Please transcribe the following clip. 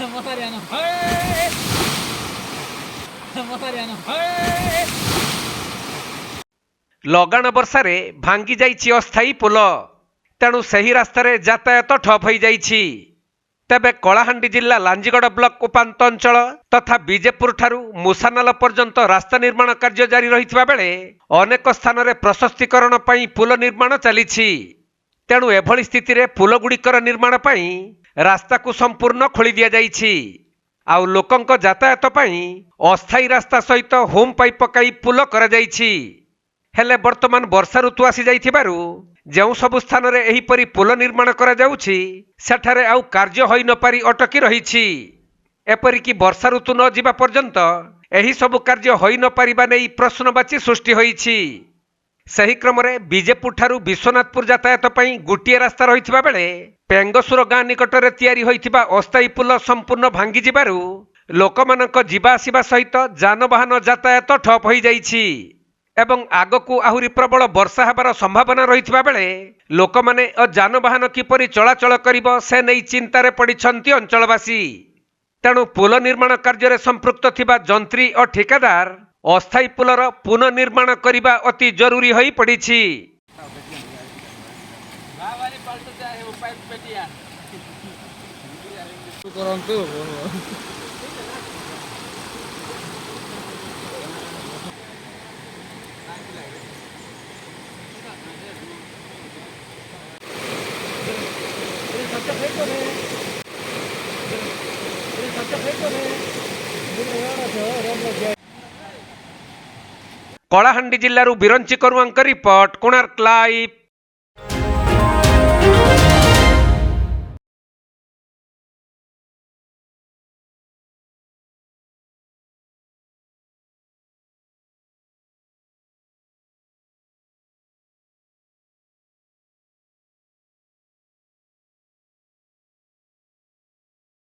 Motariano. Motariano. ଲଗାଣ ବର୍ଷାରେ ଭାଙ୍ଗି ଯାଇଛି ଅସ୍ଥାୟୀ ପୋଲ, ତେଣୁ ସେହି ରାସ୍ତାରେ ଯାତାୟାତ ଠପ୍ ହୋଇଯାଇଛି। ତେବେ କଳାହାଣ୍ଡି ଜିଲ୍ଲା ଲାଞ୍ଜିଗଡ଼ ବ୍ଲକ ଉପାନ୍ତ ଅଞ୍ଚଳ ତଥା ବିଜେପୁର ଠାରୁ ମୁସାନାଲ ପର୍ଯ୍ୟନ୍ତ ରାସ୍ତା ନିର୍ମାଣ କାର୍ଯ୍ୟ ଜାରି ରହିଥିବା ବେଳେ ଅନେକ ସ୍ଥାନରେ ପ୍ରଶସ୍ତୀକରଣ ପାଇଁ ପୋଲ ନିର୍ମାଣ ଚାଲିଛି। ତେଣୁ ଏଭଳି ସ୍ଥିତିରେ ପୋଲଗୁଡ଼ିକର ନିର୍ମାଣ ପାଇଁ ରାସ୍ତାକୁ ସମ୍ପୂର୍ଣ୍ଣ ଖୋଳି ଦିଆଯାଇଛି। ଆଉ ଲୋକଙ୍କ ଯାତାୟାତ ପାଇଁ ଅସ୍ଥାୟୀ ରାସ୍ତା ସହିତ ହୋମ୍ ପାଇପ୍ ପକାଇ ପୋଲ କରାଯାଇଛି। ହେଲେ ବର୍ତ୍ତମାନ ବର୍ଷା ଋତୁ ଆସିଯାଇଥିବାରୁ ଯେଉଁ ସବୁ ସ୍ଥାନରେ ଏହିପରି ପୋଲ ନିର୍ମାଣ କରାଯାଉଛି ସେଠାରେ ଆଉ କାର୍ଯ୍ୟ ହୋଇନପାରି ଅଟକି ରହିଛି। ଏପରିକି ବର୍ଷା ଋତୁ ନ ଯିବା ପର୍ଯ୍ୟନ୍ତ ଏହି ସବୁ କାର୍ଯ୍ୟ ହୋଇନପାରିବା ନେଇ ପ୍ରଶ୍ନବାଚୀ ସୃଷ୍ଟି ହୋଇଛି। ସେହି କ୍ରମରେ ବିଜେପୁର ଠାରୁ ବିଶ୍ୱନାଥପୁର ଯାତାୟାତ ପାଇଁ ଗୋଟିଏ ରାସ୍ତା ରହିଥିବା ବେଳେ ପେଙ୍ଗସୁର ଗାଁ ନିକଟରେ ତିଆରି ହୋଇଥିବା ଅସ୍ଥାୟୀ ପୋଲ ସମ୍ପୂର୍ଣ୍ଣ ଭାଙ୍ଗିଯିବାରୁ ଲୋକମାନଙ୍କ ଯିବା ଆସିବା ସହିତ ଯାନବାହନ ଯାତାୟାତ ଠପ୍ ହୋଇଯାଇଛି। ଏବଂ ଆଗକୁ ଆହୁରି ପ୍ରବଳ ବର୍ଷା ହେବାର ସମ୍ଭାବନା ରହିଥିବା ବେଳେ ଲୋକମାନେ ଯାନବାହନ କିପରି ଚଳାଚଳ କରିବ ସେ ନେଇ ଚିନ୍ତାରେ ପଡ଼ିଛନ୍ତି ଅଞ୍ଚଳବାସୀ। ତେଣୁ ପୋଲ ନିର୍ମାଣ କାର୍ଯ୍ୟରେ ସମ୍ପୃକ୍ତ ଥିବା ଯନ୍ତ୍ରୀ ଓ ଠିକାଦାର ଅସ୍ଥାୟୀ ପୋଲର ପୁନଃନିର୍ମାଣ କରିବା ଅତି ଜରୁରୀ ହୋଇପଡ଼ିଛି। କଳାହାଣ୍ଡି ଜିଲ୍ଲାରୁ ବିରଞ୍ଚି କରୁଆଙ୍କ ରିପୋର୍ଟ, କୋଣାର୍କ ଲାଇଭ୍।